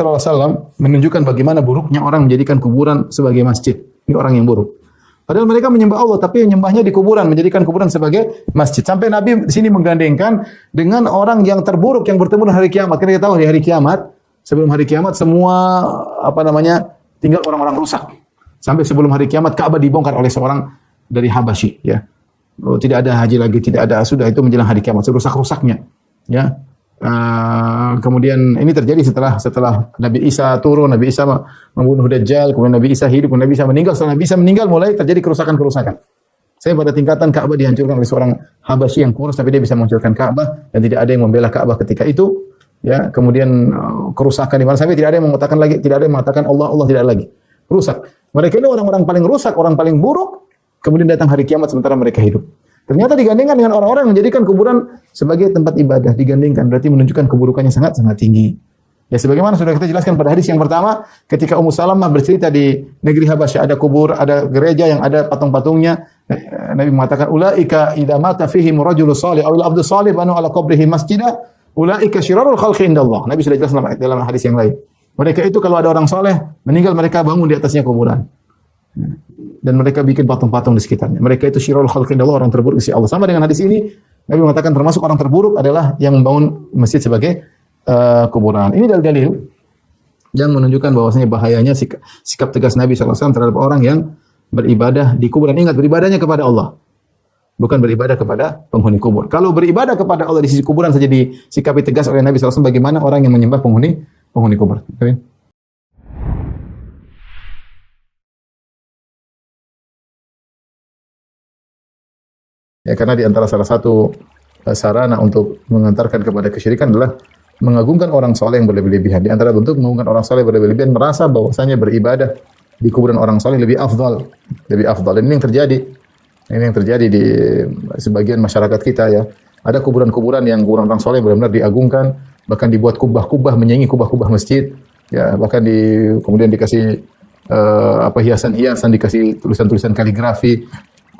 SAW menunjukkan bagaimana buruknya orang menjadikan kuburan sebagai masjid. Ini orang yang buruk. Padahal mereka menyembah Allah, tapi menyembahnya di kuburan, menjadikan kuburan sebagai masjid. Sampai Nabi di sini menggandengkan dengan orang yang terburuk yang bertemu di hari kiamat. Karena kita tahu di hari kiamat, sebelum hari kiamat semua tinggal orang-orang rusak. Sampai sebelum hari kiamat Ka'bah dibongkar oleh seorang dari Habasyi. Ya, tidak ada haji lagi, tidak ada, sudah itu menjelang hari kiamat, serusak-rusaknya. Ya. Kemudian ini terjadi setelah Nabi Isa turun, Nabi Isa membunuh Dajjal, kemudian Nabi Isa hidup, kemudian Nabi Isa meninggal. Setelah Nabi Isa meninggal mulai terjadi kerusakan-kerusakan. Saya pada tingkatan Ka'bah dihancurkan oleh seorang Habasyi yang kurus, tapi dia bisa menghancurkan Ka'bah dan tidak ada yang membela Ka'bah ketika itu. Ya, kemudian kerusakan di mana sampai tidak ada yang mengatakan lagi, tidak ada yang mengatakan Allah tidak lagi. Rusak. Mereka ini orang-orang paling rusak, orang paling buruk. Kemudian datang hari kiamat sementara mereka hidup. Ternyata digandingkan dengan orang-orang yang menjadikan kuburan sebagai tempat ibadah, digandingkan berarti menunjukkan keburukannya sangat-sangat tinggi. Ya sebagaimana sudah kita jelaskan pada hadis yang pertama, ketika Ummu Salamah bercerita di negeri Habasyah ada kubur, ada gereja yang ada patung-patungnya, Nabi mengatakan ulaika idza mata fihim rajulun salih aw al-abdu salih banu ala qabrihi masjidah, ulaika syirarul khalqi indallah. Nabi sudah jelaskan dalam hadis yang lain. Mereka itu kalau ada orang saleh meninggal mereka bangun di atasnya kuburan. Dan mereka bikin patung-patung di sekitarnya. Mereka itu syirarul khalqi indallah, orang terburuk di sisi Allah. Sama dengan hadis ini, Nabi mengatakan termasuk orang terburuk adalah yang membangun masjid sebagai kuburan. Ini dalil-dalil yang menunjukkan bahwasanya bahayanya sikap tegas Nabi SAW terhadap orang yang beribadah di kuburan. Ingat, beribadahnya kepada Allah, bukan beribadah kepada penghuni kubur. Kalau beribadah kepada Allah di sisi kuburan saja disikapi tegas oleh Nabi SAW, bagaimana orang yang menyembah penghuni kubur? Ya, karena di antara salah satu sarana untuk mengantarkan kepada kesyirikan adalah mengagungkan orang soleh yang berlebihan. Di antara bentuk mengagungkan orang soleh berlebihan, merasa bahwasanya beribadah di kuburan orang soleh lebih afdal, Dan ini yang terjadi di sebagian masyarakat kita ya. Ada kuburan-kuburan yang kuburan orang soleh benar-benar diagungkan, bahkan dibuat kubah-kubah menyaingi kubah-kubah masjid. Ya, bahkan kemudian dikasih hiasan-hiasan, dikasih tulisan-tulisan kaligrafi.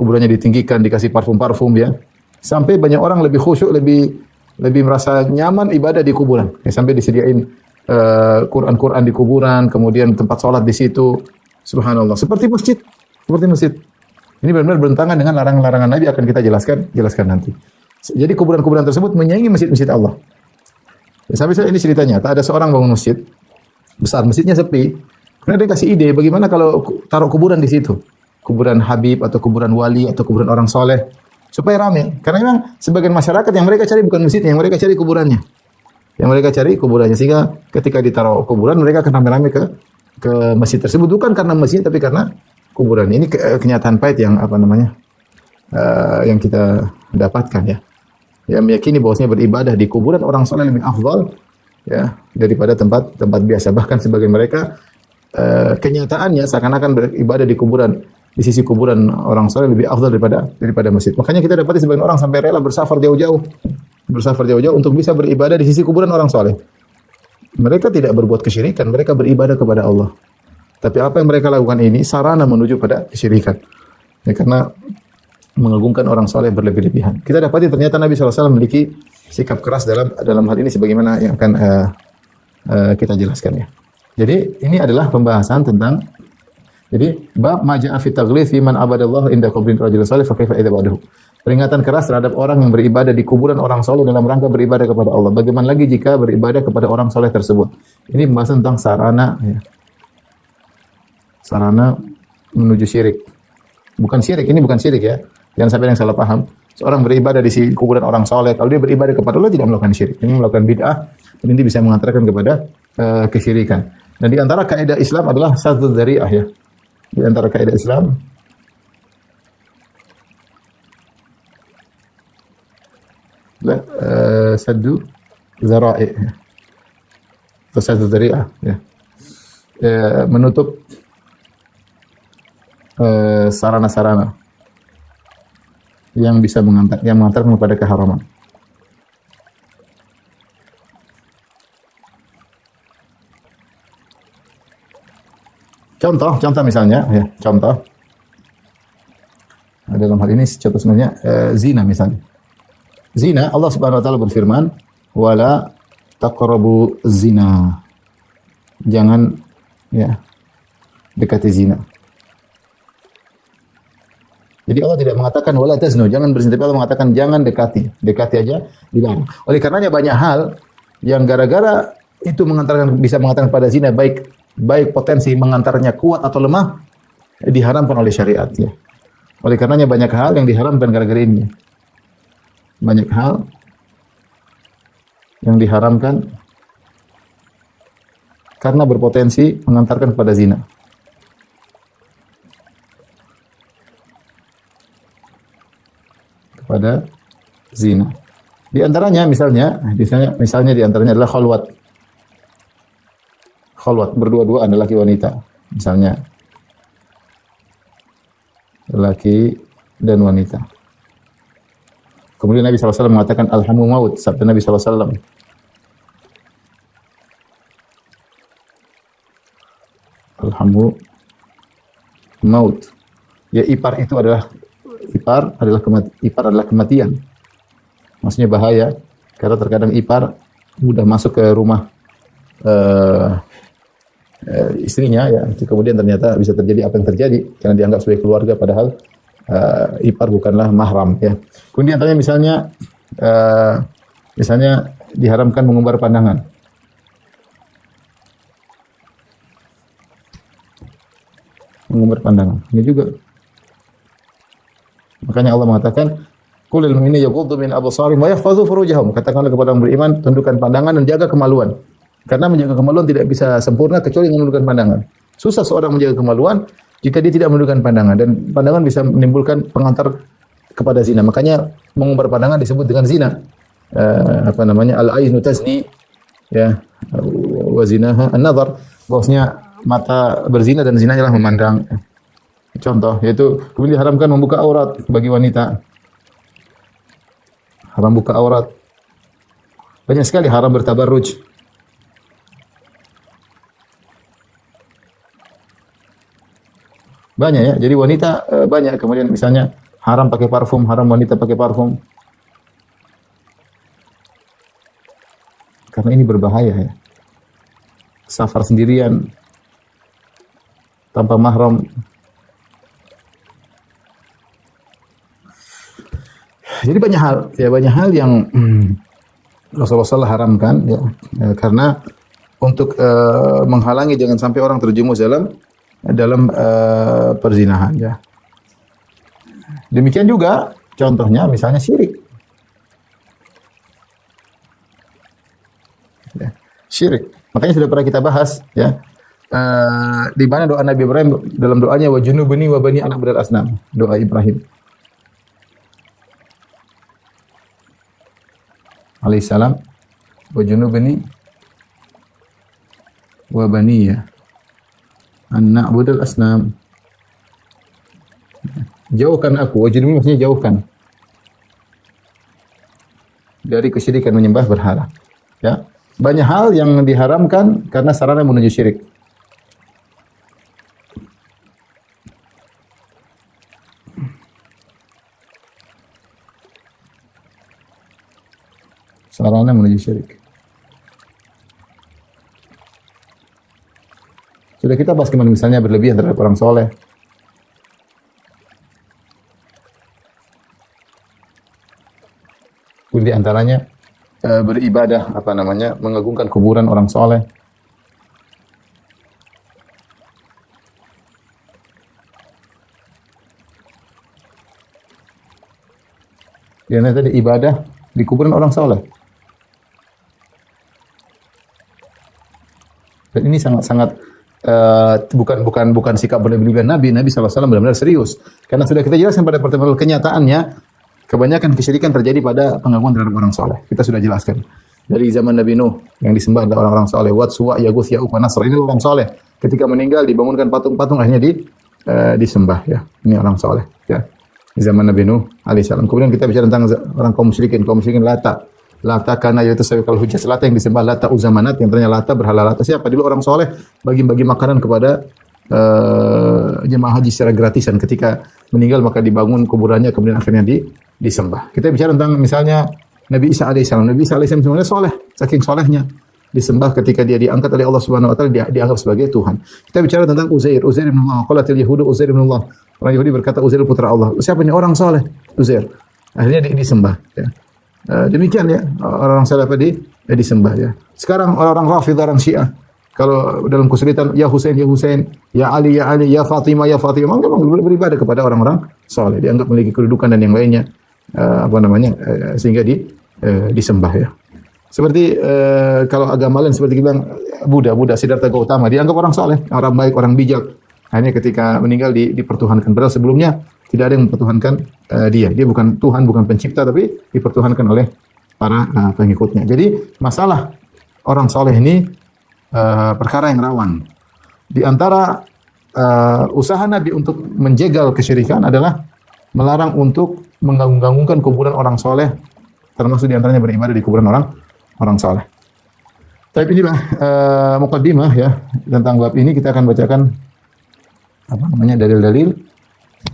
Kuburannya ditinggikan, dikasih parfum-parfum ya. Sampai banyak orang lebih khusyuk, lebih merasa nyaman ibadah di kuburan. Ya, sampai disediain Quran-Quran di kuburan, kemudian tempat sholat di situ. Subhanallah, seperti masjid. Ini benar-benar bertentangan dengan larangan-larangan Nabi, akan kita jelaskan nanti. Jadi kuburan-kuburan tersebut menyaingi masjid-masjid Allah. Ya, sampai ini ceritanya, tak ada seorang bangun masjid besar, masjidnya sepi. Karena dia kasih ide, bagaimana kalau taruh kuburan di situ? Kuburan Habib atau kuburan wali atau kuburan orang soleh supaya ramai. Karena memang sebagian masyarakat yang mereka cari bukan masjidnya, yang mereka cari kuburannya. Sehingga ketika ditaruh kuburan mereka akan ramai-ramai ke masjid tersebut, bukan karena masjid tapi karena kuburan. Ini kenyataan pahit yang yang kita dapatkan ya. Ya, meyakini bahwasanya beribadah di kuburan orang soleh lebih afdal ya daripada tempat biasa. Bahkan sebagian mereka kenyataannya seakan-akan beribadah di sisi kuburan orang saleh lebih afdal daripada masjid. Makanya kita dapati sebagian orang sampai rela bersafar jauh-jauh untuk bisa beribadah di sisi kuburan orang saleh. Mereka tidak berbuat kesyirikan, mereka beribadah kepada Allah. Tapi apa yang mereka lakukan ini sarana menuju pada kesyirikan. Ya, karena mengagungkan orang saleh berlebih-lebihan. Kita dapati ternyata Nabi SAW memiliki sikap keras dalam hal ini sebagaimana yang akan kita jelaskan ya. Jadi ini adalah pembahasan tentang bab maja'a fi taghlith fi man abadallahu inda qabrin rajulin salih fa kaifa idza ba'dahu. Peringatan keras terhadap orang yang beribadah di kuburan orang saleh dalam rangka beribadah kepada Allah. Bagaimana lagi jika beribadah kepada orang saleh tersebut? Ini pembahasan tentang sarana ya. Sarana menuju syirik. Ini bukan syirik ya. Jangan sampai yang salah paham. Seorang beribadah di kuburan orang saleh, kalau dia beribadah kepada Allah tidak melakukan syirik. Ini melakukan bid'ah dan ini bisa mengantarkan kepada kesyirikan. Dan di antara kaidah Islam adalah saddud dzari'ah ya. Di antara kaidah Islam saddu dzara'i atau saddu dzari'ah ya. Menutup sarana-sarana yang bisa mengantarkan kepada keharaman. Contoh misalnya, ya, contoh. Dalam hal ini contoh sebenarnya zina misalnya. Zina, Allah Subhanahu wa taala berfirman, "Wala taqrabu zina." jangan ya dekati zina. Jadi Allah tidak mengatakan wala taznu, jangan berzina, tapi Allah mengatakan jangan dekati. Dekati aja dilarang. Oleh karenanya banyak hal yang gara-gara itu bisa mengantarkan pada zina, baik potensi mengantarnya kuat atau lemah, diharamkan oleh syariat ya. Oleh karenanya banyak hal yang diharamkan gara-gara ini. Banyak hal yang diharamkan karena berpotensi mengantarkan pada zina. Pada zina. Di antaranya misalnya di antaranya adalah khalwat. Khalwat berdua-duaan lelaki wanita. Misalnya lelaki dan wanita. Kemudian Nabi SAW mengatakan alhamu maut, sabda Nabi SAW. Alhamu maut. Ya ipar adalah kematian. Maksudnya bahaya karena terkadang ipar mudah masuk ke rumah istrinya ya. Kemudian ternyata bisa terjadi apa yang terjadi karena dianggap sebagai keluarga padahal ipar bukanlah mahram ya. Kemudian tanya misalnya diharamkan mengumbar pandangan. Mengumbar pandangan. Ini juga. Makanya Allah mengatakan, "Qulil mu'minina yaghuddu min absarihim wa yahfazu furujahum." Katakanlah kepada orang beriman, tundukkan pandangan dan jaga kemaluan. Karena menjaga kemaluan tidak bisa sempurna kecuali dengan menundukkan pandangan. Susah seorang menjaga kemaluan jika dia tidak menundukkan pandangan, dan pandangan bisa menimbulkan pengantar kepada zina. Makanya mengumbar pandangan disebut dengan zina. Al-ainu tazni ya wa zinaha an-nazar. Bahwasanya mata berzina dan zina adalah memandang. Contoh yaitu kemudian diharamkan membuka aurat bagi wanita. Haram buka aurat. Banyak sekali haram bertabarruj. Banyak ya. Jadi wanita banyak. Kemudian misalnya haram pakai parfum, haram wanita pakai parfum. Karena ini berbahaya ya. Safar sendirian tanpa mahram. Jadi banyak hal yang Rasulullah SAW haramkan ya, karena untuk menghalangi jangan sampai orang terjerumus dalam perzinahan ya. Demikian juga contohnya misalnya syirik. Ya, syirik. Makanya sudah pernah kita bahas ya. Di mana doa Nabi Ibrahim dalam doanya wa junubni wa bani anak benar asnam. Doa Ibrahim alaihissalam wa junubni wa baniya an na'budal asnam. Jauhkan aku, wa junubni maksudnya jauhkan dari kesyirikan menyembah berhala. Ya, banyak hal yang diharamkan karena sarana menuju syirik. Sarana menuju syirik. Sudah kita bahas kemarin misalnya berlebihan terhadap orang soleh. Di antaranya beribadah mengagungkan kuburan orang soleh. Di antaranya tadi ibadah di kuburan orang soleh. Dan ini sangat bukan sikap berlebihan Nabi SAW benar-benar serius. Karena sudah kita jelaskan pada pertemuan kenyataannya, kebanyakan kesyirikan terjadi pada pengakuan terhadap orang soleh. Kita sudah jelaskan. Dari zaman Nabi Nuh yang disembah adalah orang-orang soleh. Wat, Suwa, Yaguth, Ya'uq, Nasr. Ini orang soleh. Ketika meninggal dibangunkan patung-patung akhirnya disembah. Ya, ini orang soleh. Ya, di zaman Nabi Nuh alaihissalam. Kemudian kita bicara tentang orang kaum musyrikin. Kaum musyrikin Lata karena yaitu sayyidul hujjah. Lata yang disembah Lata Uzamanat, yang ternyata Lata berhala Lata. Siapa? Dulu orang soleh bagi-bagi makanan kepada jemaah haji secara gratisan. Ketika meninggal maka dibangun kuburannya, kemudian akhirnya disembah. Kita bicara tentang misalnya Nabi Isa alaihissalam. Nabi Isa alaihissalam sebenarnya soleh, saking solehnya. disembah ketika dia diangkat oleh Allah Subhanahu wa taala, dia dianggap sebagai Tuhan. Kita bicara tentang Uzair bin Allah. Qalatil yahudu Uzair bin Allah. Orang Yahudi berkata Uzair putra Allah. Siapa ini? Orang saleh, Uzair. Akhirnya disembah, ya. Demikian ya, orang saleh disembah ya. Sekarang orang-orang Rafidah, orang Syiah, kalau dalam kesulitan ya Husain, ya Ali, ya Fatimah, memang beribadah kepada orang-orang saleh, dianggap memiliki kedudukan dan yang lainnya, sehingga disembah ya. Seperti kalau agama lain seperti kita bilang Buddha Siddhartha Gautama dianggap orang saleh, orang baik, orang bijak. Hanya ketika meninggal dipertuhankan. Padahal sebelumnya tidak ada yang mempertuhankan dia. Dia bukan Tuhan, bukan pencipta, tapi dipertuhankan oleh para pengikutnya. Jadi masalah orang saleh ini perkara yang rawan. Di antara usaha Nabi untuk menjegal kesyirikan adalah melarang untuk mengganggu-ganggukan kuburan orang saleh, termasuk di antaranya beribadah di kuburan orang saleh. Tapi inilah muqaddimah ya tentang bab ini. Kita akan bacakan dalil-dalil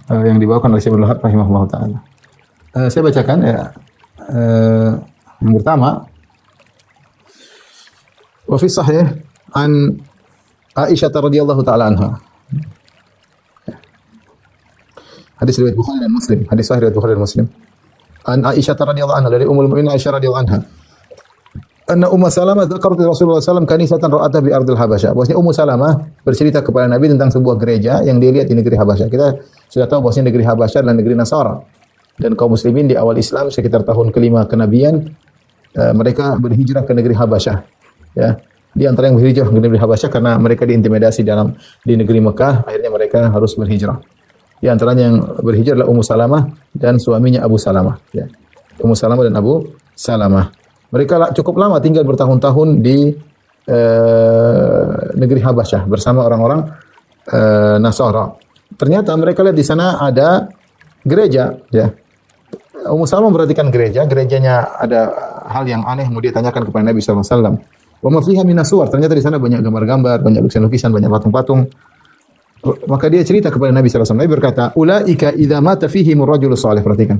yang dibawakan oleh Syekh Abdul Wahab rahimahullah taala. Saya bacakan ya. Yang pertama, wa fi sahih an Aisyah radhiyallahu taala anha. Hadis riwayat Bukhari dan Muslim. Hadis sahih riwayat Bukhari dan Muslim. An Aisyah radhiyallahu anha, dari Ummul Mukminin Aisyah radhiyallahu anha. Anna Ummu Salamah dzakarat Rasulullah sallallahu alaihi wasallam kanisatan ra'atha bi ardil Habasyah. Bahwasanya Ummu Salamah bercerita kepada Nabi tentang sebuah gereja yang dia lihat di negeri Habasyah. Kita sudah tahu bahwasanya negeri Habasyah adalah negeri Nasara. Dan kaum muslimin di awal Islam sekitar tahun ke-5 kenabian mereka berhijrah ke negeri Habasyah. Ya. Di antara yang berhijrah ke negeri Habasyah karena mereka diintimidasi di negeri Mekah, akhirnya mereka harus berhijrah. Di antaranya yang berhijrah adalah Ummu Salamah dan suaminya Abu Salamah. Ya. Ummu Salamah dan Abu Salamah. Mereka cukup lama tinggal bertahun-tahun di negeri Habasyah bersama orang-orang Nasara. Ternyata mereka lihat di sana ada gereja. Ya. Ummu Salamah memperhatikan gerejanya ada hal yang aneh, mau dia tanyakan kepada Nabi sallallahu alaihi wasallam. Wa ma fiha minas suwar, ternyata di sana banyak gambar-gambar, banyak lukisan-lukisan, banyak patung-patung. Maka dia cerita kepada Nabi sallallahu alaihi wasallam. Nabi berkata, "Ulaika idza mata fihimur rajul salih." Perhatikan.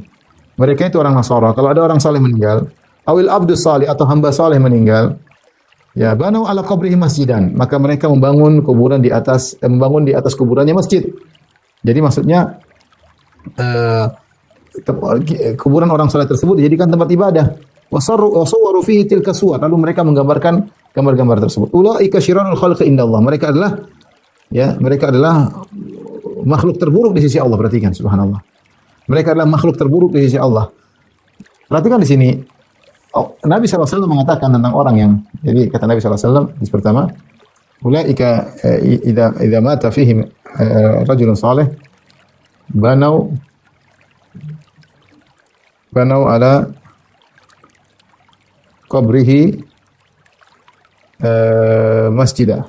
Mereka itu orang Nasara. Kalau ada orang saleh meninggal, awil abdus salih atau hamba saleh meninggal, ya banau ala qabrihi masjidan, maka mereka membangun di atas kuburannya masjid. Jadi maksudnya kuburan orang saleh tersebut dijadikan tempat ibadah. Wasawwaru fihi tilka suwar, lalu mereka menggambarkan gambar-gambar tersebut. Ulaika syirarul khalqi indallah, mereka adalah makhluk terburuk di sisi Allah. Perhatikan, subhanallah. Mereka adalah makhluk terburuk di sisi Allah. Perhatikan di sini. Nabi SAW mengatakan tentang orang yang, jadi kata Nabi SAW, hadis pertama, ulaika idza mata fihim rajulun salih banau ala qabrihi masjidah.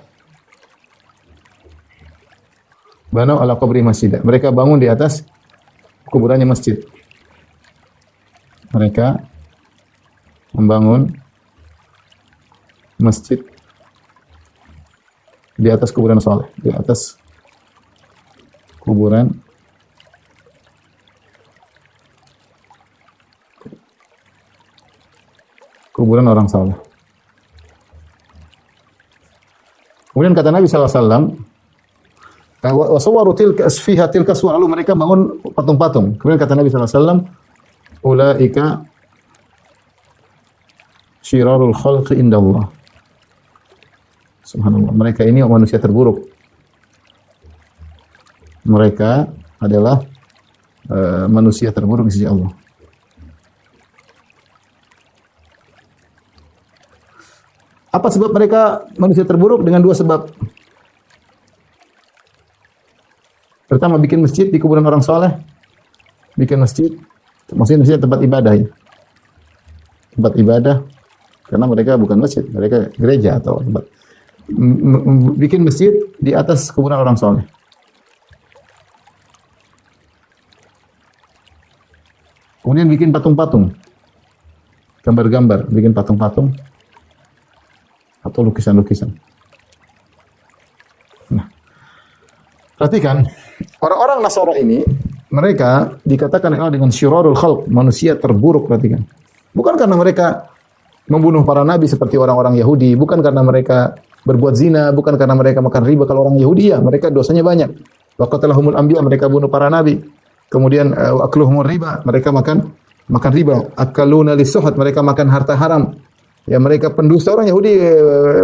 Banau ala qabri masjidah. Mereka bangun di atas kuburannya masjid. Mereka membangun masjid di atas kuburan saleh, di atas kuburan orang saleh. Kemudian kata Nabi SAW, wasawwaru tilka suwar, lalu mereka bangun patung-patung. Kemudian kata Nabi SAW, ulaika syirarul khalqi indallah. Subhanallah. Mereka ini manusia terburuk. Mereka adalah manusia terburuk di sisi Allah. Apa sebab mereka manusia terburuk? Dengan dua sebab. Pertama, bikin masjid di kuburan orang saleh. Bikin masjid, maksudnya tempat ibadah. Ya. Tempat ibadah. Karena mereka bukan masjid, mereka gereja atau tempat. Bikin masjid di atas kuburan orang saleh. Kemudian bikin patung-patung. Gambar-gambar, bikin patung-patung atau lukisan-lukisan. Nah, perhatikan, orang-orang Nasara ini, mereka dikatakan dengan syirarul khalq, manusia terburuk, perhatikan. Bukan karena mereka membunuh para nabi seperti orang-orang Yahudi, bukan karena mereka berbuat zina, bukan karena mereka makan riba. Kalau orang Yahudi ya, mereka dosanya banyak. Wa qatalahumul anbiya, mereka bunuh para nabi. Kemudian akluhumur riba, mereka makan riba. Akaluna lisuhat, mereka makan harta haram. Ya, mereka pendusta. Orang Yahudi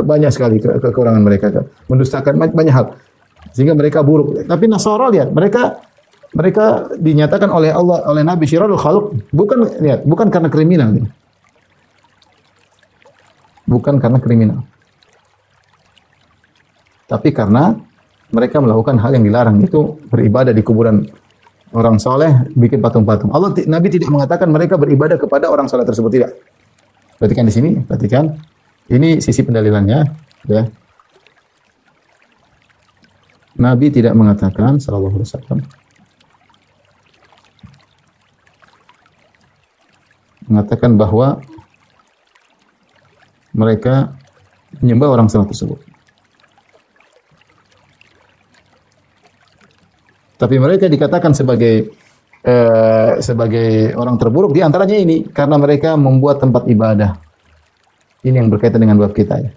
banyak sekali kekurangan mereka, mendustakan banyak hal. Sehingga mereka buruk. Tapi Nasara lihat, mereka dinyatakan oleh Allah, oleh Nabi syirarul khalq, bukan karena kriminal. Bukan karena kriminal. Tapi karena mereka melakukan hal yang dilarang, itu beribadah di kuburan orang soleh, bikin patung-patung. Nabi tidak mengatakan mereka beribadah kepada orang soleh tersebut, tidak. Perhatikan di sini, perhatikan. Ini sisi pendalilannya, ya. Nabi tidak mengatakan sallallahu alaihi wasallam mengatakan bahwa mereka menyembah orang soleh tersebut. Tapi mereka dikatakan sebagai orang terburuk di antaranya ini karena mereka membuat tempat ibadah. Ini yang berkaitan dengan bab kita, ya.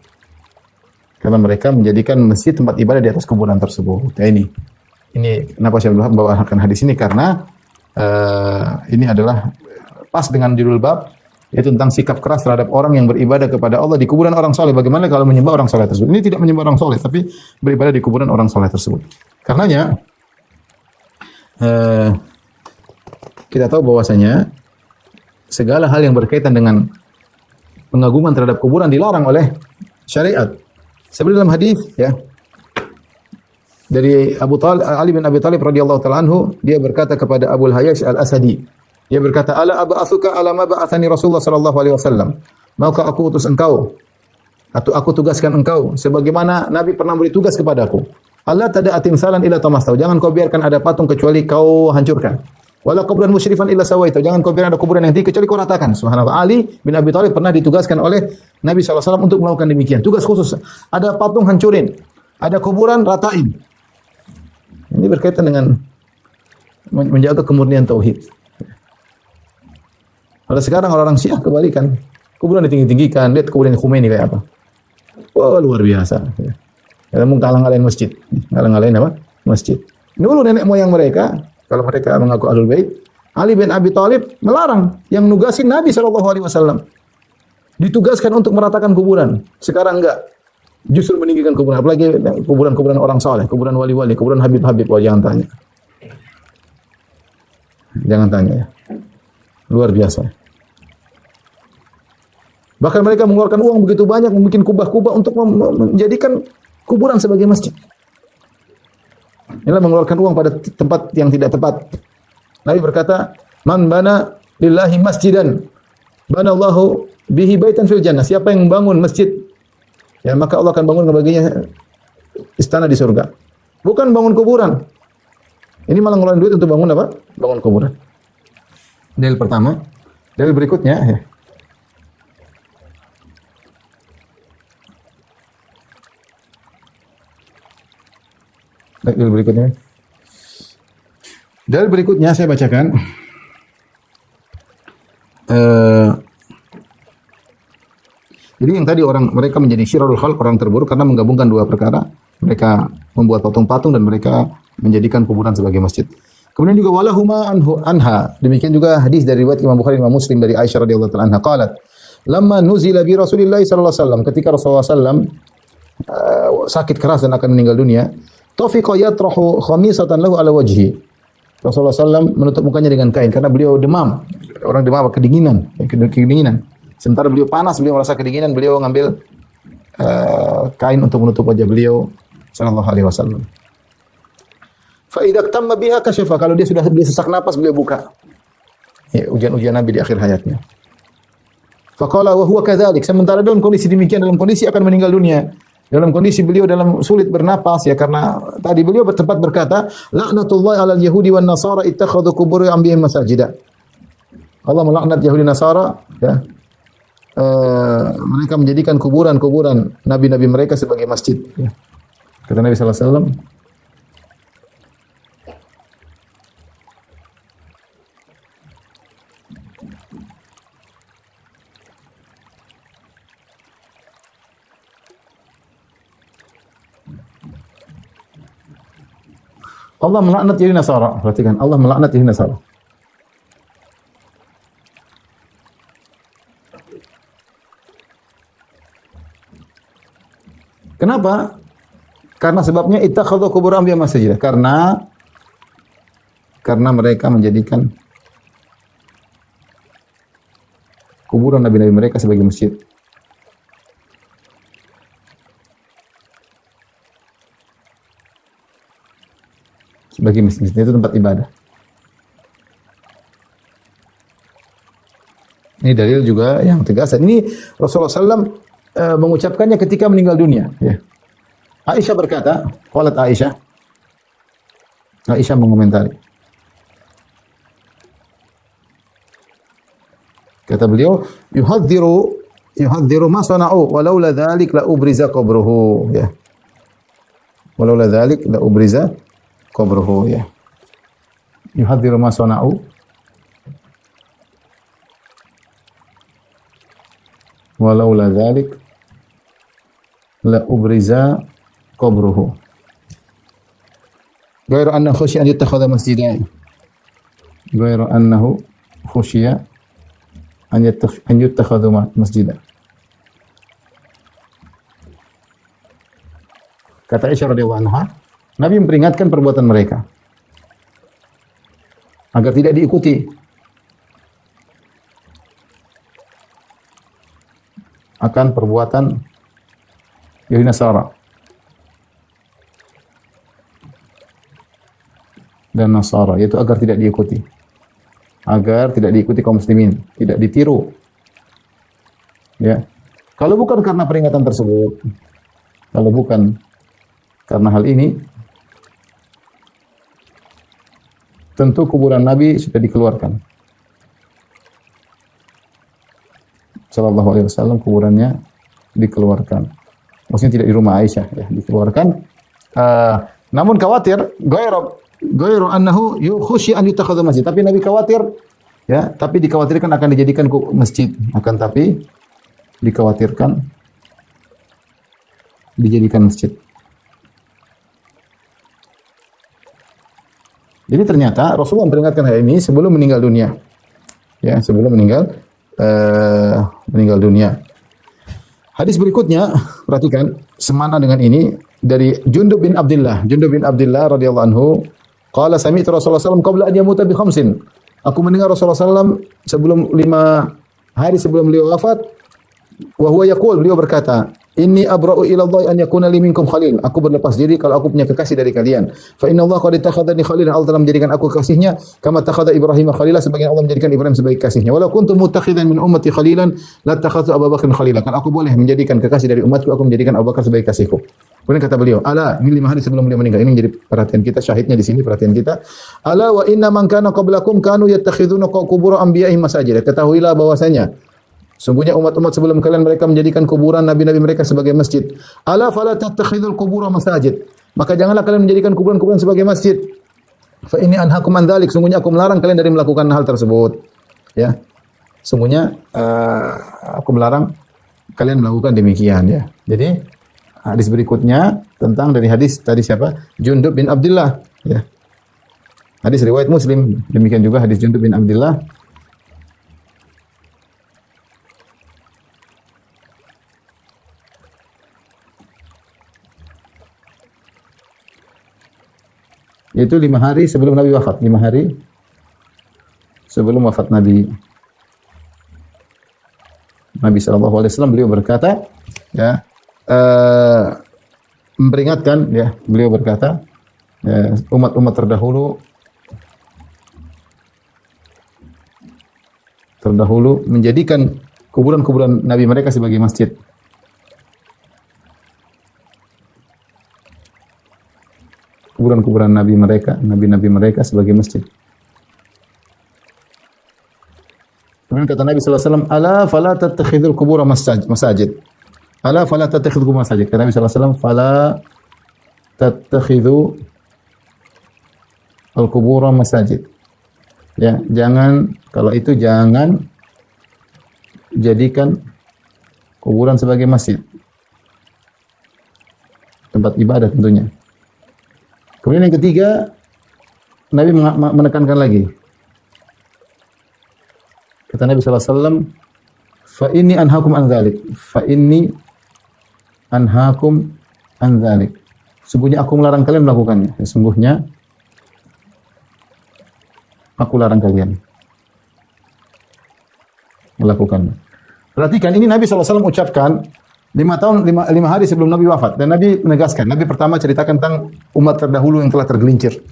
Karena mereka menjadikan masjid tempat ibadah di atas kuburan tersebut. Ya, ini kenapa saya membawakan hadis ini, karena ini adalah pas dengan judul bab, yaitu tentang sikap keras terhadap orang yang beribadah kepada Allah di kuburan orang soleh. Bagaimana kalau menyembah orang soleh tersebut? Ini tidak menyembah orang soleh, tapi beribadah di kuburan orang soleh tersebut. Karenanya kita tahu bahwasanya segala hal yang berkaitan dengan pengagungan terhadap kuburan dilarang oleh syariat. Seperti dalam hadis, ya, dari Ali bin Abi Thalib radhiyallahu taala anhu, dia berkata kepada Abu Hayyash Al-Asadi, dia berkata, "Ala ab'atsuka ala ma ba'athani Rasulullah sallallahu alaihi wasallam?" Maukah aku utus engkau atau aku tugaskan engkau sebagaimana Nabi pernah beri tugas kepadaku? Allah tada'a timsalan illa tamastau. Jangan kau biarkan ada patung kecuali kau hancurkan. Wala kubran musyrifan illa sawaita. Jangan kau biarkan ada kuburan yang tinggi kecuali kau ratakan. Subhanallah. Ali bin Abi Thalib pernah ditugaskan oleh Nabi SAW untuk melakukan demikian. Tugas khusus. Ada patung hancurin. Ada kuburan ratain. Ini berkaitan dengan menjaga kemurnian tauhid. Pada sekarang orang-orang Syiah kebalikan. Kuburan ditinggi-tinggikan. Lihat kuburan Khomeini kayak apa. Wah, luar biasa. Dalam ngalang-ngalain masjid. Ngalang-ngalain apa? Masjid. Dulu nenek moyang mereka, kalau mereka mengaku Ahlul Bait, Ali bin Abi Thalib melarang, yang nugasin Nabi SAW. Ditugaskan untuk meratakan kuburan. Sekarang enggak. Justru meninggikan kuburan. Apalagi kuburan-kuburan orang saleh, kuburan wali-wali, kuburan habib-habib. Wah, jangan tanya. Jangan tanya, ya. Luar biasa. Bahkan mereka mengeluarkan uang begitu banyak, membuat kubah-kubah untuk menjadikan kuburan sebagai masjid. Inilah mengeluarkan uang pada tempat yang tidak tepat. Nabi berkata, "Man bana lillahi masjidan, bana Allahu bihi baitan fil jannah." Siapa yang membangun masjid, ya maka Allah akan bangun baginya istana di surga. Bukan bangun kuburan. Ini malah ngeluarin duit untuk bangun apa? Bangun kuburan. Dalil pertama. Dalil berikutnya, ya. Dalil berikutnya. Dalil berikutnya saya bacakan. Jadi yang tadi mereka menjadi syirarul khalq, orang terburuk karena menggabungkan dua perkara. Mereka membuat patung-patung dan mereka menjadikan kuburan sebagai masjid. Kemudian juga walahuma anha. Demikian juga hadis dari riwayat Imam Bukhari dan Imam Muslim dari Aisyah radhiyallahu taala anha qalat, "Lamma nuzila bi Rasulillah sallallahu alaihi wasallam," ketika Rasulullah sallallahu sakit keras dan akan meninggal dunia, tafiqa yatrahu khamisatan lahu ala wajhi. Rasulullah SAW menutup mukanya dengan kain karena beliau demam. Orang demam kedinginan. Sementara beliau panas, beliau merasa kedinginan, beliau ngambil kain untuk menutup wajah beliau sallallahu alaihi wasallam. Fa idza tamma biha kashafa, kalau dia sudah sesak napas beliau buka. Ya, ujian Nabi di akhir hayatnya. Fa qala wa huwa kadzalik, sementara dalam kondisi demikian, dalam kondisi akan meninggal dunia. Dalam kondisi beliau dalam sulit bernapas, ya, karena tadi beliau bertempat berkata, "Laknatullahi 'alal yahudi wan nasara ittakhadhu qubur anbiya'ihim masajida." Allah melaknat Yahudi Nasara, ya. Mereka menjadikan kuburan-kuburan nabi-nabi mereka sebagai masjid, ya. Kata Nabi sallallahu alaihi wasallam, Allah melaknat Yahudi Nasara. Perhatikan, Allah melaknat Yahudi Nasara. Kenapa? Karena sebabnya ittakhadhu qubur anbiya masajid. Karena mereka menjadikan kuburan nabi-nabi mereka sebagai masjid. Sebagai masjid itu tempat ibadah. Ini dalil juga yang tegas. Ini Rasulullah SAW mengucapkannya ketika meninggal dunia. Ya. Aisyah berkata, qalat Aisyah mengomentari. Kata beliau, yuhadziru ma sana'u walaula dzalik la ubriza qabruhu, ya. Walaula dzalik la ubriza qabruhu, ya. Yuhadziru ma sana'u walaula dzalik la ubriza qabruhu. Ghairu anna khusya an yattakhadha masjidan. Ghairu annahu khusya an yattakhadhu masjidan. Kata Aisyah radhiyallahu anha, Nabi memperingatkan perbuatan mereka agar tidak diikuti. Akan perbuatan Yahudi Nasara dan Nasara, yaitu agar tidak diikuti. Agar tidak diikuti kaum muslimin, tidak ditiru. Ya. Kalau bukan karena peringatan tersebut, kalau bukan karena hal ini, tentu kuburan Nabi sudah dikeluarkan. Sallallahu alaihi wasallam kuburannya dikeluarkan. Maksudnya tidak di rumah Aisyah, ya, dikeluarkan. Namun khawatir, ghairu annahu yukhshi an yutakhadha masjid. Tapi Nabi khawatir, ya, tapi dikhawatirkan akan dijadikan masjid, akan tapi dikhawatirkan dijadikan masjid. Jadi ternyata Rasulullah memperingatkan hal ini sebelum meninggal dunia. Ya, sebelum meninggal dunia. Hadis berikutnya, perhatikan, semana dengan ini dari Jundub bin Abdullah. Jundub bin Abdullah radhiyallahu anhu, qala sami'tu Rasulullah sallallahu alaihi wasallam qabla an yamuta bi khamsin. Aku mendengar Rasulullah sallallahu sebelum 5 hari sebelum beliau wafat, wa huwa yaqul, beliau berkata, inni abra'u ila Allah an yakuna li minkum khalil. Aku berlepas diri kalau aku punya kekasih dari kalian. Fa inna Allah qad ittakhadhani khalilan. Allah telah menjadikan aku kekasihnya kama takhadha Ibrahim khalilan, sebagaimana Allah menjadikan Ibrahim sebagai kekasihnya. Walau kuntu muttakhidan min ummati khalilan la takhadhu Abu Bakr khalilan. Kan aku boleh menjadikan kekasih dari umatku, aku menjadikan Abu Bakar sebagai kasihku. Kemudian kata beliau, ala, ini 5 hari sebelum beliau meninggal. Ini menjadi perhatian kita, syahidnya di sini perhatian kita. Ala wa inna man kana qablakum kanu yattakhiduna qubur anbiya'ihim masajid. Ketahuilah bahwasanya sungguhnya umat-umat sebelum kalian mereka menjadikan kuburan nabi-nabi mereka sebagai masjid. Ala fala tattakhidul qubura masajid. Maka janganlah kalian menjadikan kuburan-kuburan sebagai masjid. Fa inni anhaakum an dzalik. Sungguhnya aku melarang kalian dari melakukan hal tersebut. Ya. Sungguhnya aku melarang kalian melakukan demikian, ya. Jadi hadis berikutnya tentang dari hadis tadi siapa? Jundub bin Abdullah, ya. Hadis riwayat Muslim. Demikian juga hadis Jundub bin Abdullah. Yaitu 5 hari sebelum Nabi wafat. 5 hari sebelum wafat Nabi SAW, beliau berkata, ya, memperingatkan, ya, beliau berkata, ya, umat-umat terdahulu menjadikan kuburan-kuburan Nabi mereka sebagai masjid. Kuburan-kuburan nabi-nabi mereka sebagai masjid. Kemudian kata Nabi sallallahu alaihi wasallam, "Ala fala tattakhidul qubur masajid." Ala fala tattakhidul qubur masajid. Kata Nabi sallallahu alaihi wasallam, "Fala tattakhidhu al-qubur masajid." Ya, jangan, kalau itu jangan jadikan kuburan sebagai masjid. Tempat ibadah tentunya. Kemudian yang ketiga, Nabi menekankan lagi. Kata Nabi SAW, fa inni anhaakum an dzalik. Fa inni anhaakum an dzalik. Sungguhnya aku melarang kalian melakukannya. Sesungguhnya aku larang kalian melakukannya. Perhatikan, ini Nabi SAW ucapkan 5 hari sebelum Nabi wafat. Dan Nabi menegaskan, Nabi pertama ceritakan tentang umat terdahulu yang telah tergelincir.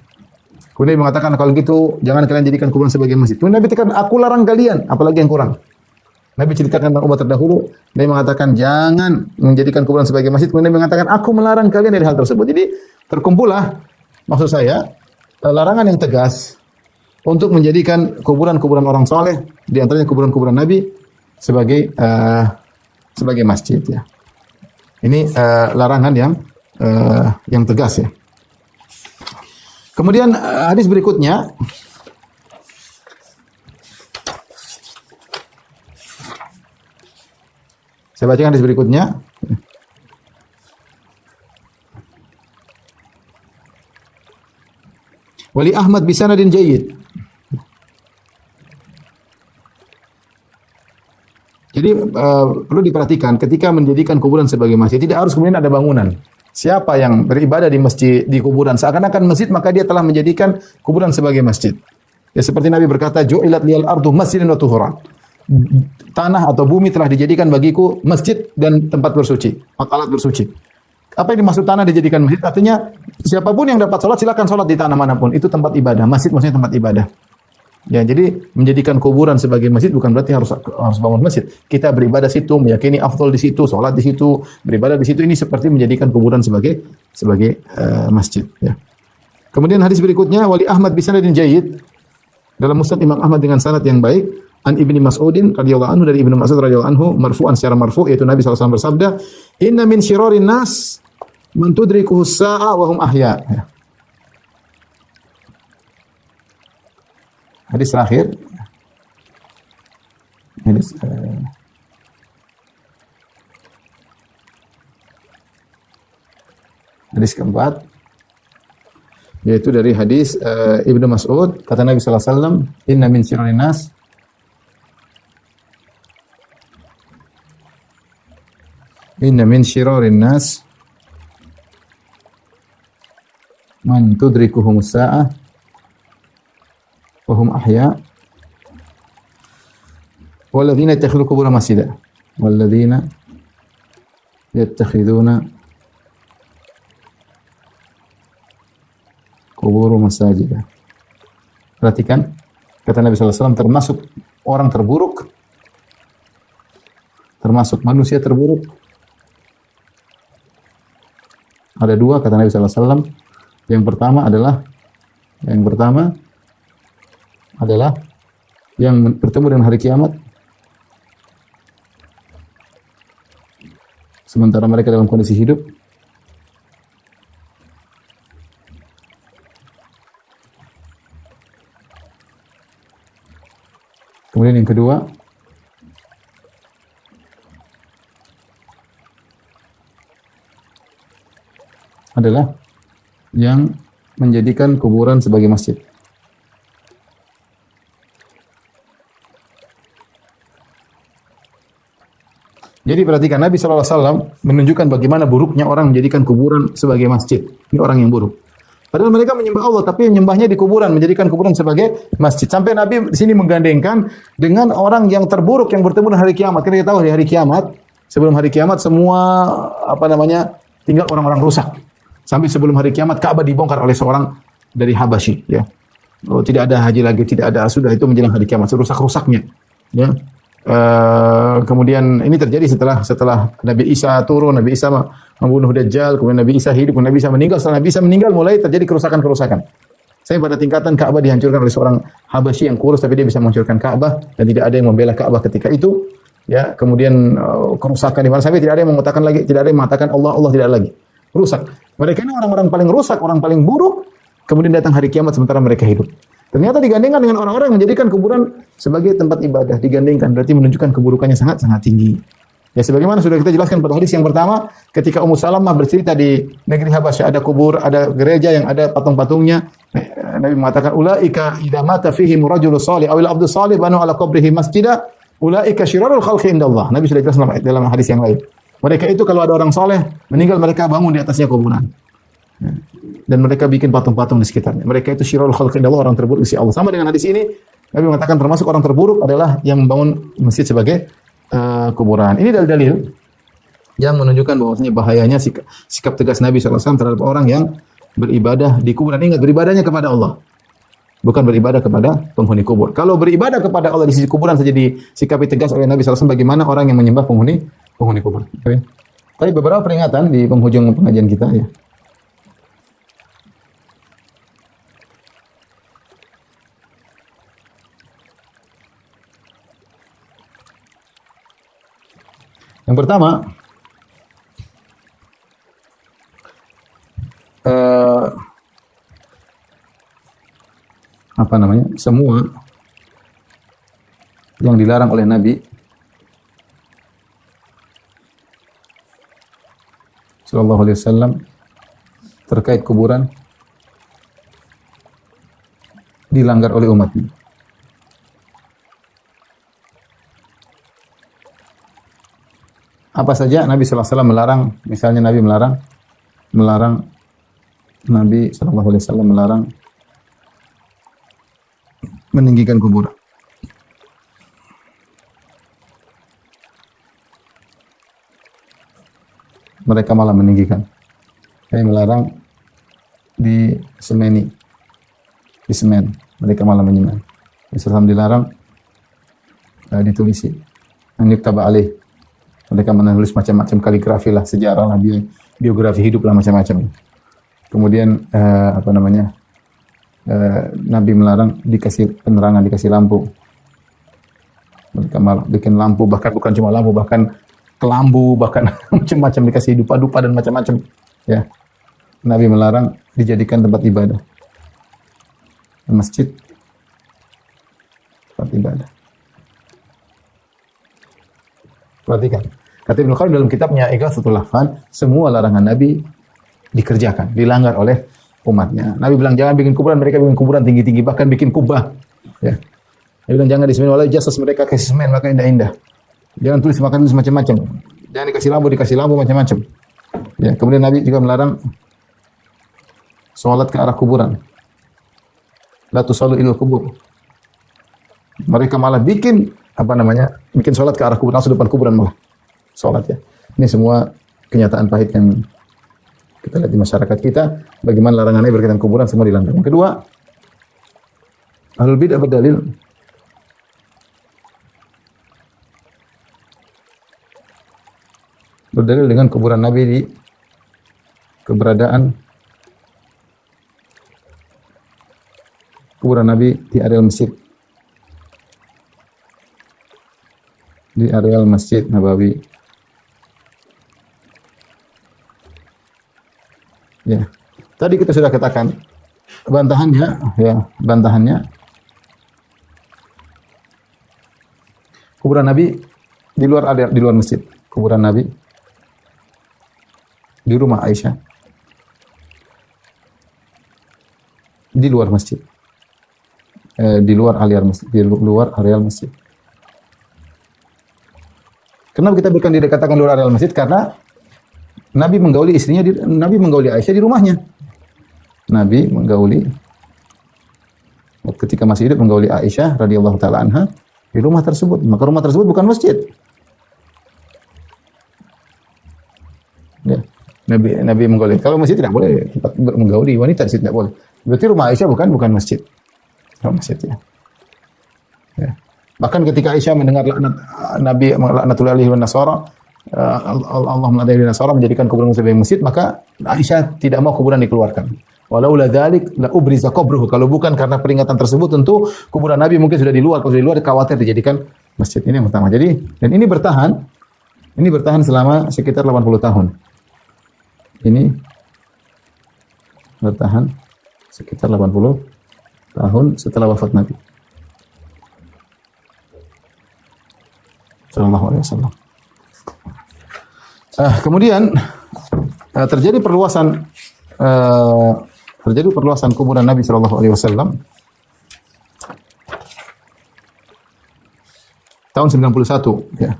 Kemudian Nabi mengatakan, kalau gitu jangan kalian jadikan kuburan sebagai masjid. Kemudian Nabi katakan, aku larang kalian, apalagi yang kurang. Nabi ceritakan tentang umat terdahulu, Nabi mengatakan jangan menjadikan kuburan sebagai masjid. Kemudian Nabi mengatakan, aku melarang kalian dari hal tersebut. Jadi terkumpullah, maksud saya, larangan yang tegas untuk menjadikan kuburan-kuburan orang soleh, di antaranya kuburan-kuburan Nabi, sebagai masjid. Ya. Ini larangan yang tegas ya. Kemudian hadis berikutnya, saya bacakan hadis berikutnya. Wali Ahmad bisanadin jayyid. Jadi perlu diperhatikan ketika menjadikan kuburan sebagai masjid, tidak harus kemudian ada bangunan. Siapa yang beribadah di masjid, di kuburan, seakan-akan masjid, maka dia telah menjadikan kuburan sebagai masjid. Ya seperti Nabi berkata, ju'ilat liyal ardu masjidan wa tuhuran. Tanah atau bumi telah dijadikan bagiku masjid dan tempat bersuci, alat bersuci. Apa yang dimaksud tanah dijadikan masjid? Artinya siapapun yang dapat sholat silakan sholat di tanah manapun. Itu tempat ibadah. Masjid maksudnya tempat ibadah. Ya, jadi menjadikan kuburan sebagai masjid bukan berarti harus bangun masjid. Kita beribadah situ, meyakini afdal di situ, sholat di situ, beribadah di situ. Ini seperti menjadikan kuburan sebagai masjid. Ya. Kemudian hadis berikutnya, Wali Ahmad bisanadin jayyid, dalam Musnad Imam Ahmad dengan sanad yang baik, an Ibnu Mas'udin radhiyallahu anhu, dari Ibnu Mas'ud radhiyallahu anhu marfu'an secara marfu', yaitu Nabi SAW bersabda, inna min syirarin nas man tudrikuhu as-sa'a wa hum ahya. Ya. Hadis terakhir. Hadis keempat, yaitu dari hadis Ibnu Mas'ud, kata Nabi sallallahu alaihi wasallam, inna min syirrin nas man tudrikuhum as-sa'ah wa hum ahya walladzina yattakhiduna qubur masjida walladzina yattakhiduna qubur masajida. Perhatikan, kata Nabi sallallahu alaihi wasallam, termasuk orang terburuk, termasuk manusia terburuk, ada dua, kata Nabi sallallahu alaihi wasallam. Yang pertama adalah yang bertemu dengan hari kiamat sementara mereka dalam kondisi hidup. Kemudian yang kedua adalah yang menjadikan kuburan sebagai masjid. Jadi perhatikan, Nabi SAW menunjukkan bagaimana buruknya orang menjadikan kuburan sebagai masjid. Ini orang yang buruk. Padahal mereka menyembah Allah, tapi menyembahnya di kuburan, menjadikan kuburan sebagai masjid. Sampai Nabi di sini menggandengkan dengan orang yang terburuk yang bertemu dengan hari kiamat. Kita tahu di hari kiamat, sebelum hari kiamat semua tinggal orang-orang rusak. Sampai sebelum hari kiamat Ka'bah dibongkar oleh seorang dari Habasyi. Ya. Oh, tidak ada haji lagi, tidak ada, sudah itu menjelang hari kiamat, serusak-rusaknya. Ya. Kemudian ini terjadi setelah Nabi Isa turun, Nabi Isa membunuh Dajjal, kemudian Nabi Isa hidup, kemudian Nabi Isa meninggal. Setelah Nabi Isa meninggal mulai terjadi kerusakan-kerusakan. Saya pada tingkatan Ka'bah dihancurkan oleh seorang Habasyi yang kurus, tapi dia bisa menghancurkan Ka'bah dan tidak ada yang membela Ka'bah ketika itu. Ya, kemudian kerusakan di mana sampai tidak ada yang mengatakan Allah tidak ada lagi. Rusak. Mereka ini orang-orang paling rusak, orang paling buruk. Kemudian datang hari kiamat sementara mereka hidup. Ternyata digandingkan dengan orang-orang yang menjadikan kuburan sebagai tempat ibadah. Digandingkan berarti menunjukkan keburukannya sangat-sangat tinggi. Ya sebagaimana sudah kita jelaskan pada hadis yang pertama, ketika Ummu Salamah bercerita di negeri Habasyah ada kubur, ada gereja yang ada patung-patungnya. Nabi mengatakan ulaika idza mata fihim rajulun salih aw al-abdu salih banu ala qabrihi masjida ulaika syirarul khalqi indallah. Nabi sudah jelaskan dalam hadis yang lain. Mereka itu kalau ada orang soleh meninggal mereka bangun di atasnya kuburan. Dan mereka bikin patung-patung di sekitarnya. Mereka itu syirarul khalqi indallah, orang terburuk di sisi Allah. Sama dengan hadis ini, Nabi mengatakan termasuk orang terburuk adalah yang membangun masjid sebagai kuburan. Ini dalil-dalil yang menunjukkan bahwasanya bahayanya sikap tegas Nabi SAW terhadap orang yang beribadah di kuburan. Ingat, beribadahnya kepada Allah, bukan beribadah kepada penghuni kubur. Kalau beribadah kepada Allah di sisi kuburan saja disikapi tegas oleh Nabi SAW, bagaimana orang yang menyembah penghuni kubur? Okay. Tapi beberapa peringatan di penghujung pengajian kita ya. Yang pertama, semua yang dilarang oleh Nabi Sallallahu Alaihi Wasallam terkait kuburan dilanggar oleh umatnya. Apa saja Nabi sallallahu alaihi wasallam melarang? Misalnya Nabi sallallahu alaihi wasallam melarang meninggikan kuburan. Mereka malah meninggikan. Saya melarang di semen. Mereka malah menyemen. Islam dilarang ditulisi. An-yuktaba alaih. Mereka menulis macam-macam kaligrafi lah, sejarah lah, biografi hidup lah, macam-macam. Kemudian Nabi melarang dikasih penerangan, dikasih lampu. Mereka malah bikin lampu, bahkan bukan cuma lampu, bahkan kelambu, bahkan macam-macam, dikasih dupa-dupa dan macam-macam. Ya, Nabi melarang dijadikan tempat ibadah. Masjid, tempat ibadah. Perhatikan. Kata Ibnu Qayyim dalam kitabnya Ighatsatul Lahfan, semua larangan Nabi dikerjakan, dilanggar oleh umatnya. Nabi bilang jangan bikin kuburan, mereka bikin kuburan tinggi-tinggi, bahkan bikin kubah. Ya. Nabi bilang jangan disemen, walau jasas mereka kasih semen, maka indah-indah. Jangan tulis macam-macam. Jangan dikasih lampu macam-macam. Ya, kemudian Nabi juga melarang salat ke arah kuburan. La tusallu ilal kubur. Mereka malah bikin salat ke arah kuburan, langsung depan kuburan malah salat ya. Ini semua kenyataan pahit yang kita lihat di masyarakat kita, bagaimana larangannya berkaitan kuburan semua dilanggar. Yang kedua, ahlul bid'ah berdalil dengan kuburan Nabi di keberadaan kuburan Nabi di areal masjid. Di areal Masjid Nabawi. Ya. Tadi kita sudah katakan bantahannya kuburan Nabi di luar area, di luar masjid. Kuburan Nabi di rumah Aisyah. Di luar masjid. Di luar areal masjid. Kenapa kita bukan dikatakan luar areal masjid? Karena Nabi menggauli istrinya, Nabi menggauli Aisyah di rumahnya. Nabi menggauli ketika masih hidup menggauli Aisyah radhiyallahu taala anha di rumah tersebut. Maka rumah tersebut bukan masjid. Ya. Nabi menggauli. Kalau masjid tidak boleh menggauli wanita, tidak boleh. Berarti rumah Aisyah bukan masjid. Bukan masjid ya. Ya. Bahkan ketika Aisyah mendengar laknat Nabi laknatullah alaihi wa nasara, Allah melaknati Nasara menjadikan kuburan sebagai masjid, maka Aisyah tidak mau kuburan dikeluarkan. Walaula dzalik la ubriza qabruhu. Kalau bukan karena peringatan tersebut, tentu kuburan Nabi mungkin sudah di luar. Kalau sudah di luar khawatir dijadikan masjid. Ini yang pertama. Jadi, dan ini bertahan selama sekitar 80 tahun. Ini bertahan sekitar 80 tahun setelah wafat Nabi sallallahu alaihi wasallam. Kemudian terjadi perluasan kuburan Nabi Shallallahu Alaihi Wasallam tahun 91. Ya.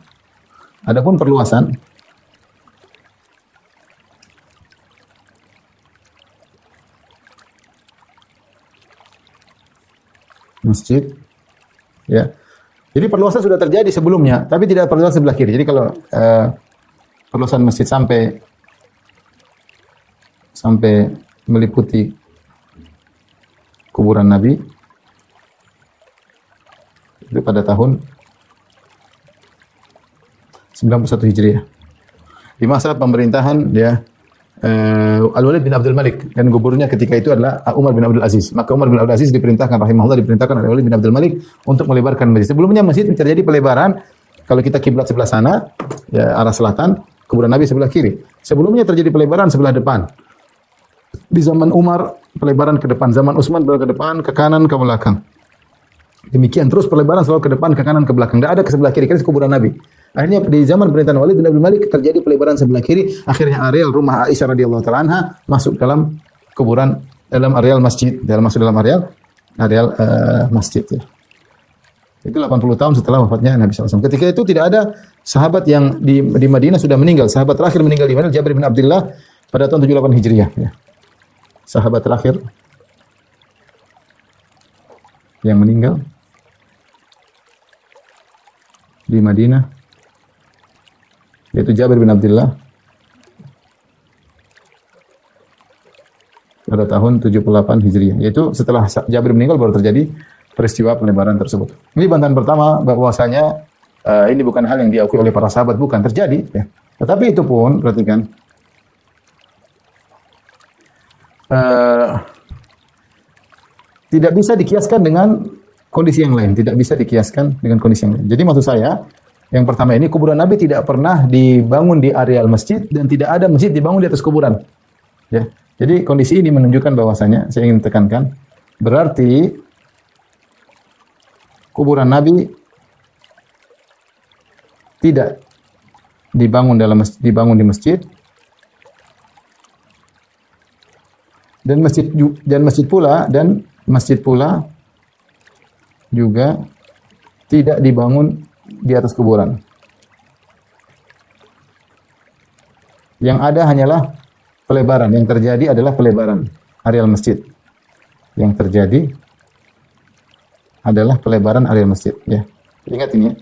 Adapun perluasan masjid, ya. Jadi perluasan sudah terjadi sebelumnya, tapi tidak perluasan sebelah kiri. Jadi kalau perluasan masjid sampai meliputi kuburan Nabi itu pada tahun 91 Hijriah. Di masa pemerintahan Al-Walid bin Abdul Malik, dan gubernurnya ketika itu adalah Umar bin Abdul Aziz. Maka Umar bin Abdul Aziz diperintahkan oleh Al-Walid bin Abdul Malik untuk melebarkan masjid. Sebelumnya masjid terjadi pelebaran. Kalau kita kiblat sebelah sana, ya arah selatan, kuburan Nabi sebelah kiri. Sebelumnya terjadi pelebaran sebelah depan. Di zaman Umar pelebaran ke depan, zaman Utsman pelebaran ke depan, ke kanan, ke belakang. Demikian terus pelebaran selalu ke depan, ke kanan, ke belakang. Tidak ada ke sebelah kiri, kuburan Nabi. Akhirnya di zaman pemerintahan Walid bin Abdul Malik terjadi pelebaran sebelah kiri. Akhirnya areal rumah Aisyah radhiyallahu taala anha masuk dalam kuburan, dalam areal masjid, masuk dalam areal masjid. Ya. Itu 80 tahun setelah wafatnya Nabi SAW. Ketika itu tidak ada sahabat yang di Madinah sudah meninggal. Sahabat terakhir meninggal di Madinah Jabir bin Abdullah pada tahun 78 Hijriah. Ya. Sahabat terakhir yang meninggal di Madinah yaitu Jabir bin Abdullah pada tahun 78 Hijriah. Yaitu setelah Jabir meninggal baru terjadi peristiwa pelebaran tersebut. Ini bantahan pertama bahwasanya ini bukan hal yang diakui oleh para sahabat, bukan terjadi. Ya. Tetapi itu pun perhatikan, tidak bisa dikiaskan dengan kondisi yang lain. Tidak bisa dikiaskan dengan kondisi yang lain. Jadi maksud saya, yang pertama ini kuburan Nabi tidak pernah dibangun di areal masjid dan tidak ada masjid dibangun di atas kuburan. Ya. Jadi kondisi ini menunjukkan bahwasanya, saya ingin tekankan, berarti kuburan Nabi tidak dibangun di masjid, dan masjid pula juga tidak dibangun di atas kuburan. Yang ada hanyalah pelebaran. Yang terjadi adalah pelebaran areal masjid. Yang terjadi adalah pelebaran areal masjid. Ya, ingat ini.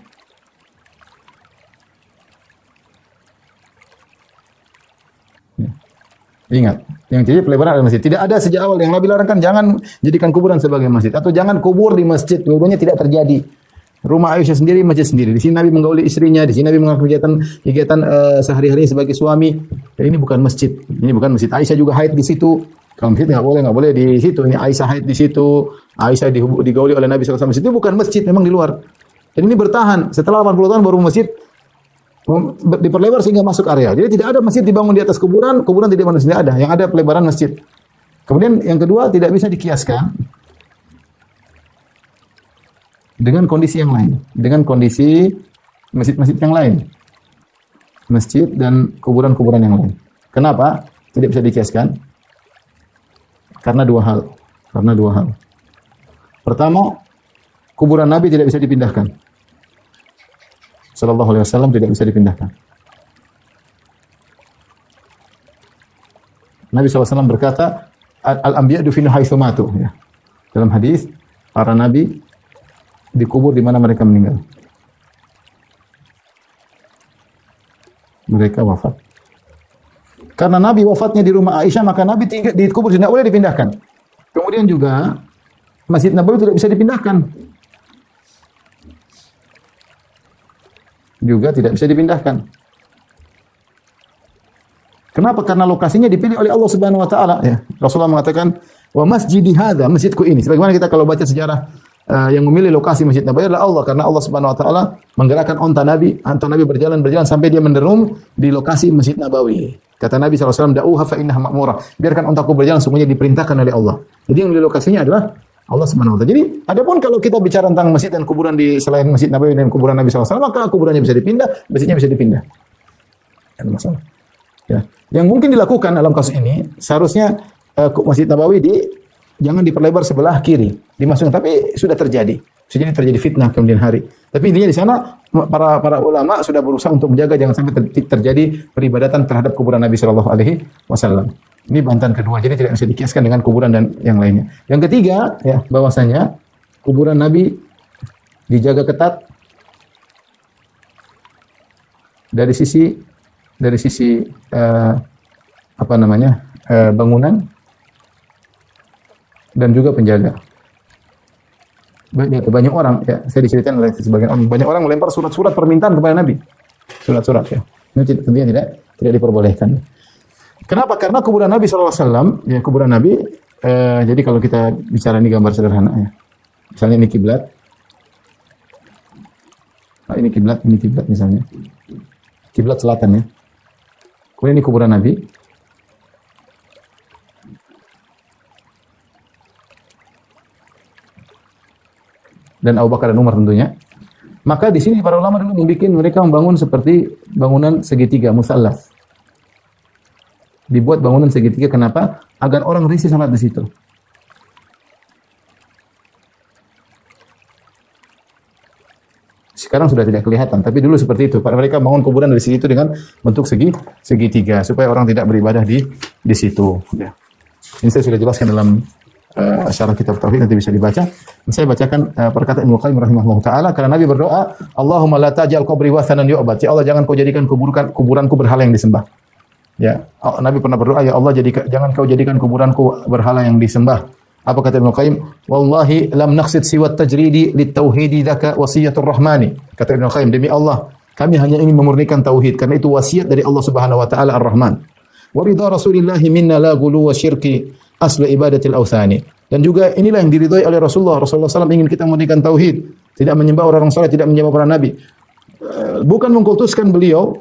Ya. Ingat, yang jadi pelebaran adalah masjid. Tidak ada sejak awal yang Nabi larangkan jangan jadikan kuburan sebagai masjid atau jangan kubur di masjid. Dua-duanya tidak terjadi. Rumah Aisyah sendiri, masjid sendiri. Di sini Nabi menggauli istrinya, di sini Nabi melakukan kegiatan sehari-hari sebagai suami. Dan ini bukan masjid. Ini bukan masjid. Aisyah juga haid di situ. Kalau masjid nggak boleh di situ. Ini Aisyah haid di situ. Aisyah digauli oleh Nabi SAW. Itu bukan masjid, memang di luar. Dan ini bertahan. Setelah 80 tahun baru masjid diperlebar sehingga masuk area. Jadi tidak ada masjid dibangun di atas kuburan, kuburan tidak dibangun, tidak ada. Yang ada pelebaran masjid. Kemudian yang kedua, tidak bisa dikiaskan dengan kondisi yang lain, dengan kondisi masjid-masjid yang lain, masjid dan kuburan-kuburan yang lain. Kenapa tidak bisa dikiaskan? Karena dua hal. Pertama, kuburan Nabi tidak bisa dipindahkan. Sallallahu alaihi wasallam tidak bisa dipindahkan. Nabi SAW berkata, al-anbiya dufinu haitsu matu. Ya. Dalam hadis, para nabi dikubur di mana mereka meninggal. Mereka wafat. Karena Nabi wafatnya di rumah Aisyah, maka Nabi dikubur tidak boleh dipindahkan. Kemudian juga Masjid Nabawi tidak bisa dipindahkan. Juga tidak bisa dipindahkan. Kenapa? Karena lokasinya dipilih oleh Allah Subhanahu wa taala, ya. Rasulullah mengatakan, "Wa masjidi hadza," masjidku ini. Sebagaimana kita kalau baca sejarah yang memilih lokasi Masjid Nabawi adalah Allah, karena Allah Subhanahu wa taala menggerakkan onta Nabi berjalan sampai dia menderum di lokasi Masjid Nabawi. Kata Nabi SAW, "Da'uha fa innaha ma'murah." Biarkan ontaku berjalan, semuanya diperintahkan oleh Allah. Jadi yang memilih lokasinya adalah Allah Subhanahu wa taala. Jadi, adapun kalau kita bicara tentang masjid dan kuburan di selain Masjid Nabawi dan kuburan Nabi SAW, maka kuburannya bisa dipindah, masjidnya bisa dipindah. Ada masalah. Ya. Yang mungkin dilakukan dalam kasus ini seharusnya Masjid Nabawi jangan diperlebar sebelah kiri, dimasukkan. Tapi sudah terjadi fitnah kemudian hari. Tapi intinya di sana para ulama sudah berusaha untuk menjaga jangan sampai terjadi peribadatan terhadap kuburan Nabi Shallallahu Alaihi Wasallam. Ini bantahan kedua, jadi tidak bisa dikiaskan dengan kuburan dan yang lainnya. Yang ketiga, ya bahwasanya kuburan Nabi dijaga ketat dari sisi bangunan dan juga penjaga. Banyak orang, ya saya diceritakan oleh sebagian orang, banyak orang melempar surat-surat permintaan kepada Nabi, surat-surat ya. Ini tentunya tidak diperbolehkan. Kenapa? Karena kuburan Nabi SAW, ya kuburan Nabi. Jadi kalau kita bicara ini gambar sederhana ya. Misalnya ini kiblat. Nah, ini kiblat misalnya. Kiblat selatan ya. Kemudian ini kuburan Nabi. Dan Abu Bakar dan Umar tentunya. Maka di sini para ulama dulu mereka membangun seperti bangunan segitiga, musallaf. Dibuat bangunan segitiga, kenapa? Agar orang risih salat di situ. Sekarang sudah tidak kelihatan, tapi dulu seperti itu. Mereka bangun kuburan dari situ dengan bentuk segitiga supaya orang tidak beribadah di situ. Ya. Ini saya sudah jelaskan dalam syarah kitab tauhid, nanti bisa dibaca. Saya bacakan perkataan Ibnu Qayyim rahimahullah taala, karena Nabi berdoa, Allahumma la taj'al qabri wathanan yu'bad. Ya Allah, jangan kau jadikan kuburanku berhala yang disembah. Ya, Nabi pernah berdoa, ya Allah, jangan kau jadikan kuburanku berhala yang disembah. Apa kata Ibnu Qayyim? Wallahi lam naqsid siwa tajridi litauhidi dzaka wasiyatur rahmani. Kata Ibnu Qayyim, demi Allah, kami hanya ingin memurnikan tauhid karena itu wasiat dari Allah Subhanahu wa taala Ar-Rahman. Wa ridha Rasulillah minna la ghulu wa syirki aslu ibadatil autsani. Dan juga inilah yang diridhai oleh Rasulullah. Rasulullah SAW ingin kita memurnikan tauhid, tidak menyembah orang saleh, tidak menyembah para nabi. Bukan mengkultuskan beliau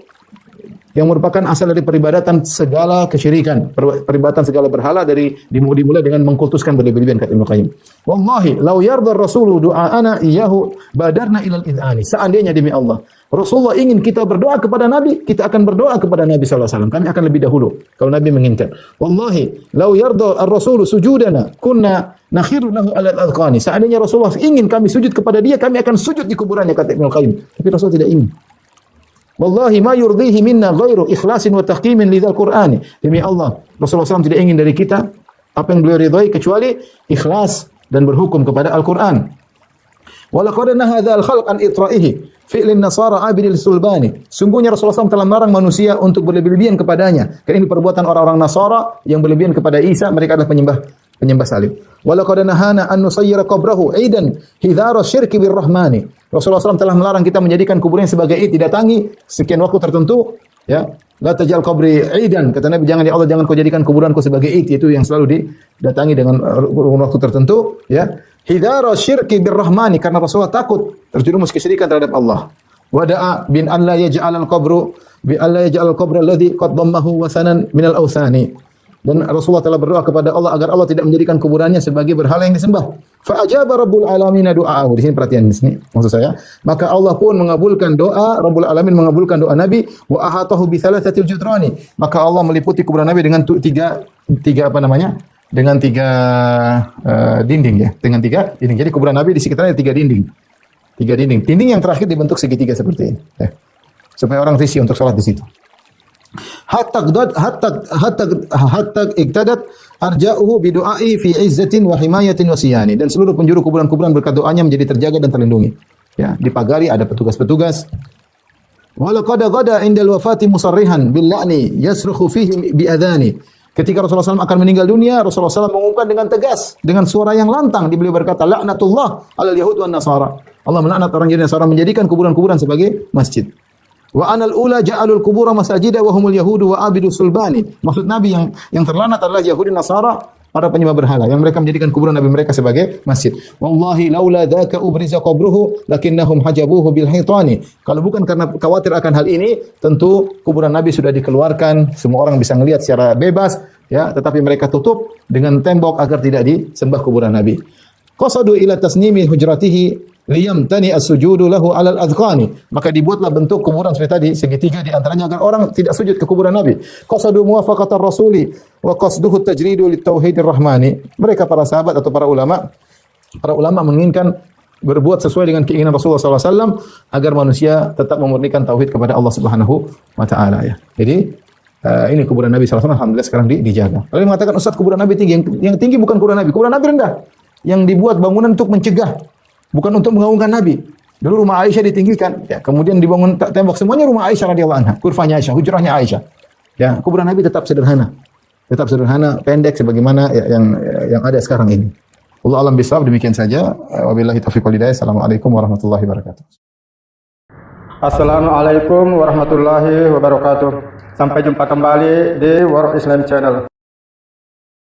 yang merupakan asal dari peribadatan segala kesyirikan, peribadatan segala berhala dimulai dengan mengkultuskan berlebihan, kata Ibnu Qayyim. Wallahi law yarda ar-rasulu du'aana iyyahu badarna ilal id'ani. Seandainya demi Allah Rasulullah ingin kita berdoa kepada Nabi, kita akan berdoa kepada Nabi sallallahu alaihi wasallam. Kami akan lebih dahulu kalau Nabi menginginkan. Wallahi law yarda ar-rasulu sujudana kunna nakhiru lahu ala al-adqani. Seandainya Rasulullah ingin kami sujud kepada dia, kami akan sujud di kuburannya, kata Ibnu Qayyim. Tapi Rasul tidak ingin. Wallahi ma yurdihi minna ghairu ikhlasin wa tahqimin lidzal Qur'ani. Demi Allah, Rasulullah SAW tidak ingin dari kita apa yang beliau ridhai kecuali ikhlas dan berhukum kepada Al-Qur'an. Wa laqad nahadha al-khalq an itra'ihi fi'lin nasara abidil sulbani. Sungguhnya Rasulullah SAW telah melarang manusia untuk berlebihan kepadanya. Karena ini perbuatan orang-orang Nasara yang berlebihan kepada Isa, mereka adalah penyembah salib. Wa laqad nahana an nusayyira qabrahu aidan hidhara syirki birrahmani. Rasulullah SAW telah melarang kita menjadikan kuburan sebagai id, didatangi sekian waktu tertentu, ya. La tajal qabri idan, kata Nabi, jangan ya Allah, jangan kau jadikan kuburanku sebagai id, itu yang selalu didatangi dengan waktu tertentu, ya. Hidara syirki birrahmani, karena Rasulullah takut terjerumus kesyirikan terhadap Allah. Wada'a bin an la yaj'al al-qabru bi an la yaj'al al-qabra alladhi qad dammahu wasanan min al-awthani. Dan Rasulullah telah berdoa kepada Allah agar Allah tidak menjadikan kuburannya sebagai berhala yang disembah. Fa ajaba Rabbul Alamin du'aahu. Di sini perhatian di sini maksud saya. Maka Allah pun mengabulkan doa, Rabbul Alamin mengabulkan doa Nabi, wa ahatahu bi thalathatil judrani. Maka Allah meliputi kuburan Nabi dengan tiga dengan tiga dinding, ya, dengan tiga dinding. Jadi kuburan Nabi di sekitarnya tiga dinding. Tiga dinding. Dinding yang terakhir dibentuk segitiga seperti ini, ya. Supaya orang risih untuk salat di situ. Hatta iktadat arja'uhu bidu'ai fi izzatin wa himayatin wa siyani. Dan seluruh penjuru kuburan-kuburan berkat doanya menjadi terjaga dan terlindungi. Ya, dipagari, ada petugas-petugas. Wa laqad ghada indal wafati musarrihan bil la'ni yasrukhu fihi bi adhani. Ketika Rasulullah SAW akan meninggal dunia, Rasulullah SAW mengumumkan dengan tegas, dengan suara yang lantang, beliau berkata, la'natullah alal yahud wan nasara. Allah melaknat orang Yahudi dan Nasara menjadikan kuburan-kuburan sebagai masjid. Wa anal ula ja'alul qubura masajida wa humul yahudu wa abidus sulbani. Maksud Nabi yang terlanat adalah Yahudi Nasara, para penyembah berhala yang mereka menjadikan kuburan Nabi mereka sebagai masjid. Wallahi laula dzaka ubriza qabruhu lakinnahum hajabuhu bil hitani. Kalau bukan karena khawatir akan hal ini, tentu kuburan Nabi sudah dikeluarkan, semua orang bisa melihat secara bebas, ya, tetapi mereka tutup dengan tembok agar tidak disembah kuburan Nabi. Qasadu ila tasnimi hujratihi liyamtani as-sujudu lahu 'alal adqani. Maka dibuatlah bentuk kuburan seperti tadi segitiga di antaranya agar orang tidak sujud ke kuburan Nabi. Qasadu muwafaqatar rasuli wa qasduhu tajridu litauhidir rahmani. Mereka para sahabat atau para ulama menginginkan berbuat sesuai dengan keinginan Rasulullah SAW agar manusia tetap memurnikan tauhid kepada Allah Subhanahu wa taala ya. Jadi ini kuburan Nabi SAW alhamdulillah sekarang dijaga. Lalu mengatakan Ustaz kuburan Nabi tinggi, yang tinggi bukan kuburan Nabi. Kuburan Nabi rendah. Yang dibuat bangunan untuk mencegah, bukan untuk mengagungkan Nabi. Dulu rumah Aisyah ditinggikan, ya, kemudian dibangun tembok semuanya rumah Aisyah radhiyallahu anha, kurvanya Aisyah, hujrahnya Aisyah. Ya, kuburan Nabi tetap sederhana. Tetap sederhana, pendek sebagaimana yang ada sekarang ini. Allah alam bisawab, demikian saja. Wabillahi taufiq wal hidayah. Assalamualaikum warahmatullahi wabarakatuh. Assalamualaikum warahmatullahi wabarakatuh. Sampai jumpa kembali di War Islam Channel.